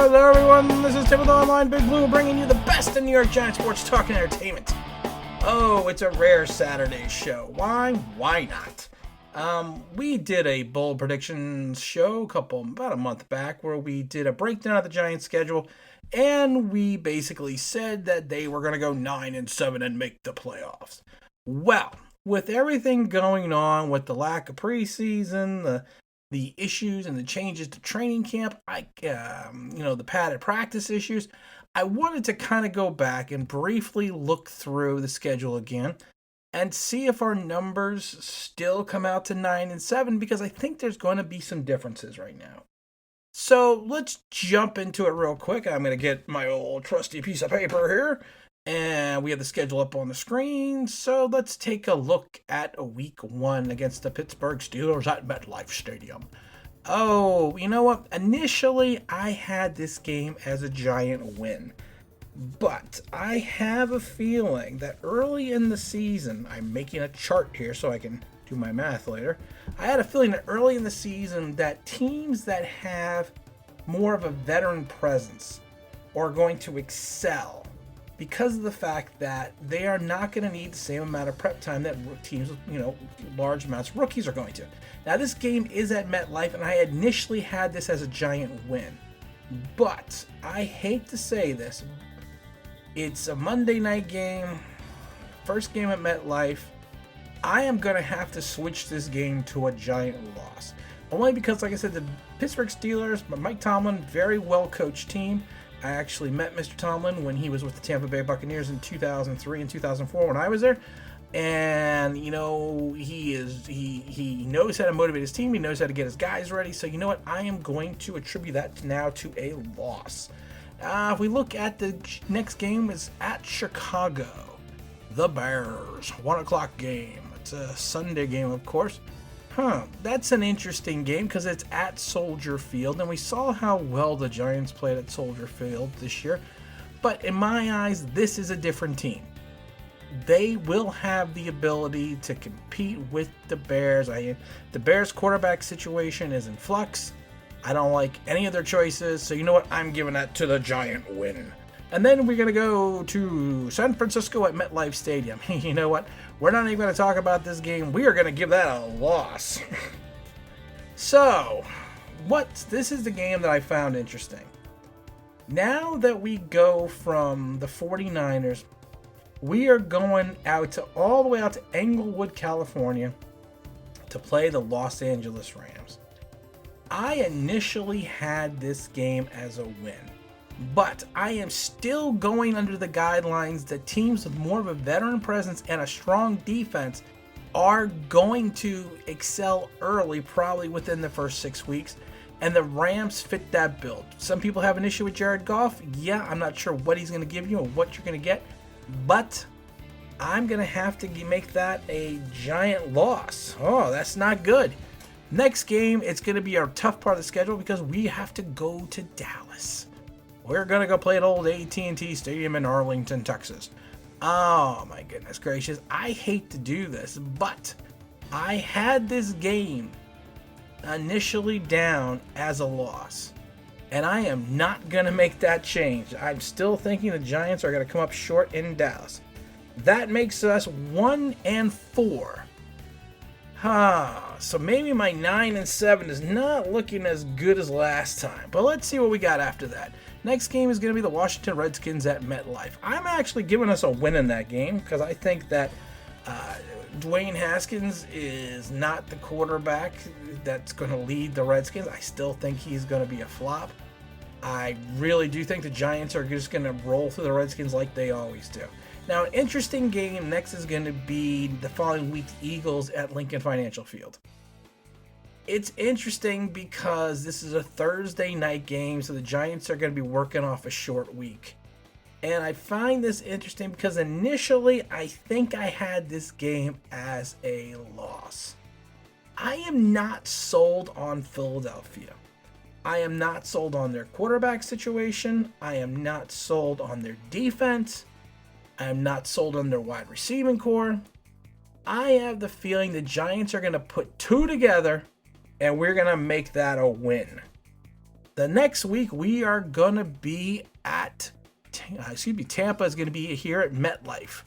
Hello everyone, this is Tim with Online Big Blue bringing you the best in New York Giants sports talk and entertainment. Oh, it's a rare Saturday show. Why? Why not? We did a bold predictions show about a month back where we did a breakdown of the Giants schedule and we basically said that they were going to go 9-7 and make the playoffs. Well, with everything going on with the lack of preseason, the issues and the changes to training camp, the padded practice issues, I wanted to kind of go back and briefly look through the schedule again and see if our numbers still come out to 9-7, because I think there's going to be some differences right now. So let's jump into it real quick. I'm going to get my old trusty piece of paper here. And we have the schedule up on the screen, so let's take a look at week 1 against the Pittsburgh Steelers at MetLife Stadium. Oh, you know what? Initially, I had this game as a Giant win. But I have a feeling that early in the season, I'm making a chart here so I can do my math later. I had a feeling that early in the season that teams that have more of a veteran presence are going to excel, because of the fact that they are not going to need the same amount of prep time that teams with, large amounts of rookies are going to. Now, this game is at MetLife, and I initially had this as a Giant win. But I hate to say this. It's a Monday night game, first game at MetLife. I am going to have to switch this game to a Giant loss. Only because, like I said, the Pittsburgh Steelers, Mike Tomlin, very well-coached team. I actually met Mr. Tomlin when he was with the Tampa Bay Buccaneers in 2003 and 2004 when I was there. And, he knows how to motivate his team. He knows how to get his guys ready. So, you know what? I am going to attribute that now to a loss. If we look at the next game, is at Chicago. The Bears, 1 o'clock game. It's a Sunday game, of course. That's an interesting game because it's at Soldier Field, and we saw how well the Giants played at Soldier Field this year. But in my eyes, this is a different team. They will have the ability to compete with the Bears. The Bears' quarterback situation is in flux. I don't like any of their choices, so you know what? I'm giving that to the Giant win. And then we're going to go to San Francisco at MetLife Stadium. You know what? We're not even going to talk about this game. We are going to give that a loss. So, this is the game that I found interesting. Now that we go from the 49ers, we are going all the way out to Englewood, California to play the Los Angeles Rams. I initially had this game as a win. But I am still going under the guidelines that teams with more of a veteran presence and a strong defense are going to excel early, probably within the first 6 weeks. And the Rams fit that build. Some people have an issue with Jared Goff. Yeah, I'm not sure what he's going to give you or what you're going to get. But I'm going to have to make that a Giant loss. Oh, that's not good. Next game, it's going to be our tough part of the schedule because we have to go to Dallas. We're going to go play at old AT&T Stadium in Arlington, Texas. Oh, my goodness gracious. I hate to do this, but I had this game initially down as a loss. And I am not going to make that change. I'm still thinking the Giants are going to come up short in Dallas. That makes us 1-4. So maybe my 9-7 is not looking as good as last time. But let's see what we got after that. Next game is going to be the Washington Redskins at MetLife. I'm actually giving us a win in that game because I think that Dwayne Haskins is not the quarterback that's going to lead the Redskins. I still think he's going to be a flop. I really do think the Giants are just going to roll through the Redskins like they always do. Now, an interesting game next is going to be the following week's Eagles at Lincoln Financial Field. It's interesting because this is a Thursday night game, so the Giants are going to be working off a short week. And I find this interesting because initially I think I had this game as a loss. I am not sold on Philadelphia. I am not sold on their quarterback situation. I am not sold on their defense. I am not sold on their wide receiving core. I have the feeling the Giants are going to put two together and we're going to make that a win. The next week, we are going to be at, Tampa is going to be here at MetLife.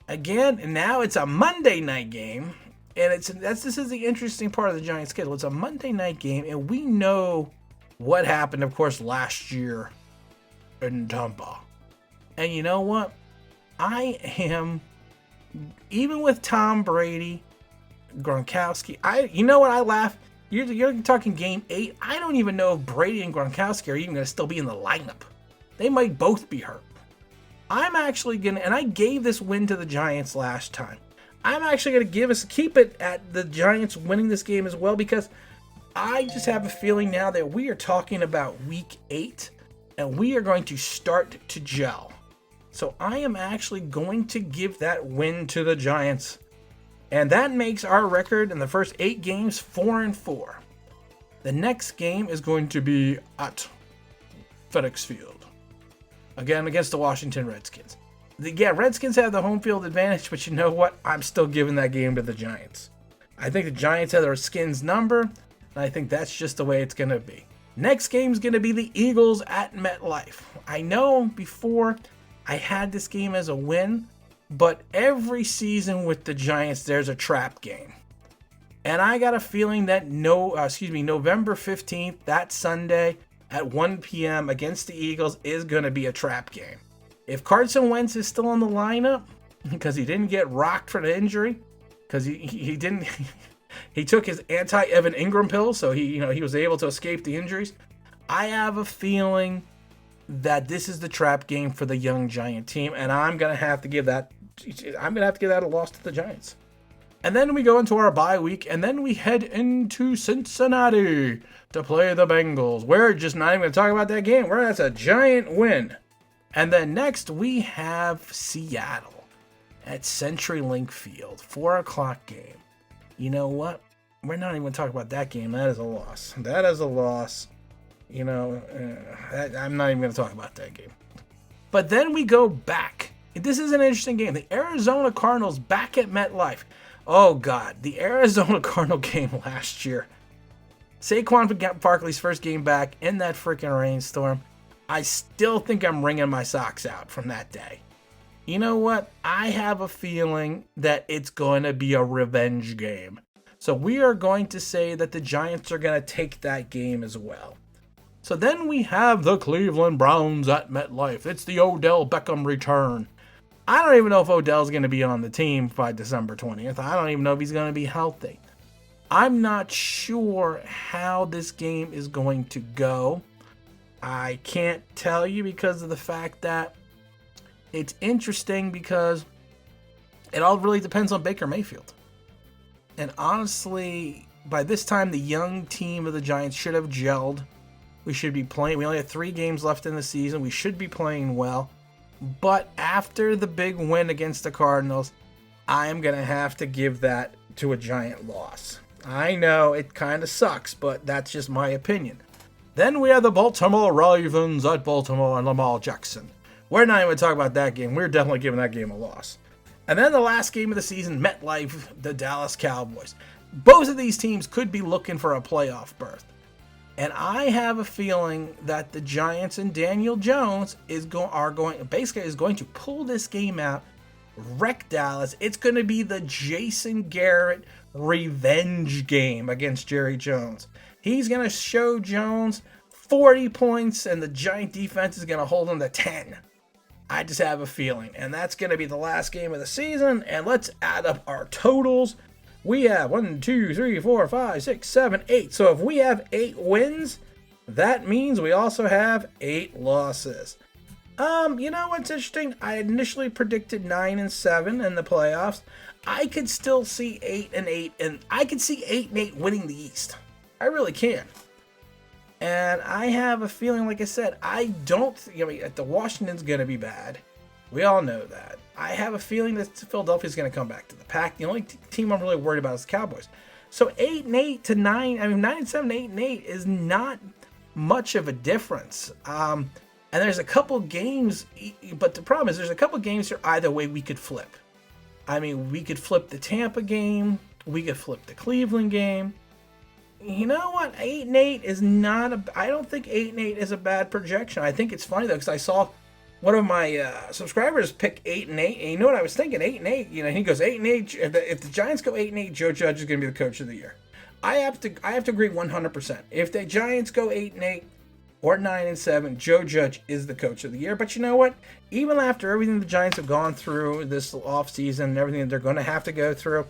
Again, and now it's a Monday night game, and this is the interesting part of the Giants schedule. It's a Monday night game, and we know what happened, of course, last year in Tampa. And you know what? I am, even with Tom Brady, Gronkowski, you know what, I laugh. You're talking game 8. I don't even know if Brady and Gronkowski are even going to still be in the lineup. They might both be hurt. I'm actually going to, and I gave this win to the Giants last time. I'm actually going to keep it at the Giants winning this game as well, because I just have a feeling now that we are talking about week 8 and we are going to start to gel. So I am actually going to give that win to the Giants. And that makes our record in the first 8 games 4-4. The next game is going to be at FedEx Field. Again, against the Washington Redskins. Redskins have the home field advantage, but you know what? I'm still giving that game to the Giants. I think the Giants have their skins number, and I think that's just the way it's going to be. Next game is going to be the Eagles at MetLife. I know before I had this game as a win, but every season with the Giants, there's a trap game. And I got a feeling that November 15th, that Sunday at 1 p.m. against the Eagles is going to be a trap game. If Carson Wentz is still in the lineup, because he didn't get rocked for the injury, because he didn't, he took his anti-Evan Ingram pill, so he was able to escape the injuries. I have a feeling that this is the trap game for the young Giant team, and I'm going to have to give that a loss to the Giants. And then we go into our bye week, and then we head into Cincinnati to play the Bengals. We're just not even going to talk about that game. That's a Giant win. And then next we have Seattle at CenturyLink Field, 4 o'clock game. You know what? We're not even going to talk about that game. That is a loss. I'm not even going to talk about that game. But then we go back. This is an interesting game. The Arizona Cardinals back at MetLife. Oh, God. The Arizona Cardinal game last year. Saquon Barkley's first game back in that freaking rainstorm. I still think I'm wringing my socks out from that day. You know what? I have a feeling that it's going to be a revenge game. So we are going to say that the Giants are going to take that game as well. So then we have the Cleveland Browns at MetLife. It's the Odell Beckham return. I don't even know if Odell's going to be on the team by December 20th. I don't even know if he's going to be healthy. I'm not sure how this game is going to go. I can't tell you because of the fact that it's interesting, because it all really depends on Baker Mayfield. And honestly, by this time, the young team of the Giants should have gelled. We should be playing. We only have 3 games left in the season. We should be playing well. But after the big win against the Cardinals, I am going to have to give that to a Giant loss. I know it kind of sucks, but that's just my opinion. Then we have the Baltimore Ravens at Baltimore and Lamar Jackson. We're not even going to talk about that game. We're definitely giving that game a loss. And then the last game of the season, MetLife, the Dallas Cowboys. Both of these teams could be looking for a playoff berth. And I have a feeling that the Giants and Daniel Jones is going to pull this game out, wreck Dallas. It's going to be the Jason Garrett revenge game against Jerry Jones. He's going to show Jones 40 points, and the Giant defense is going to hold him to 10. I just have a feeling. And that's going to be the last game of the season. And let's add up our totals. We have 1, 2, 3, 4, 5, 6, 7, 8. So if we have 8 wins, that means we also have 8 losses. You know what's interesting? I initially predicted 9-7 in the playoffs. I could still see 8-8, and I could see 8-8 winning the East. I really can. And I have a feeling, like I said, the Washington's going to be bad. We all know that. I have a feeling that Philadelphia's going to come back to the pack. The only team I'm really worried about is the Cowboys. So 8-8 to 9-7, 8-8 is not much of a difference. And there's a couple games, but the problem is there's a couple games here either way we could flip. I mean, we could flip the Tampa game. We could flip the Cleveland game. you know what? 8-8 is not a. I don't think 8-8 is a bad projection. I think it's funny though because I saw one of my subscribers pick 8-8, and you know what I was thinking? 8-8. You know, he goes 8-8. If the Giants go 8-8, Joe Judge is going to be the coach of the year. I have to agree 100%. If the Giants go 8-8 or 9-7, Joe Judge is the coach of the year. But you know what? Even after everything the Giants have gone through this offseason and everything that they're going to have to go through,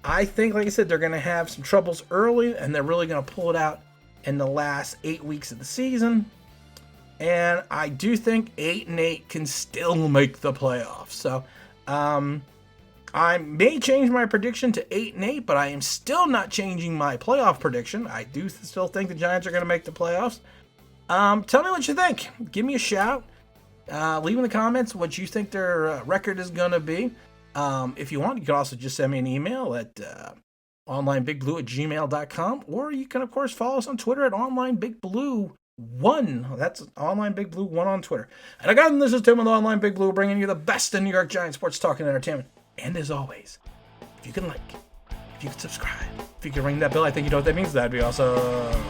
I think, like I said, they're going to have some troubles early, and they're really going to pull it out in the last 8 weeks of the season. And I do think 8-8 can still make the playoffs. So, I may change my prediction to 8-8, but I am still not changing my playoff prediction. I do still think the Giants are going to make the playoffs. Tell me what you think. Give me a shout. Leave in the comments what you think their record is going to be. If you want, you can also just send me an email at onlineBigBlue@gmail.com, or you can, of course, follow us on Twitter at OnlineBigBlue1. That's OnlineBigBlue1 on Twitter. And again, this is Tim with Online Big Blue, bringing you the best in New York Giants sports talk and entertainment. And as always, if you can like, if you can subscribe, if you can ring that bell, I think you know what that means. That'd be awesome.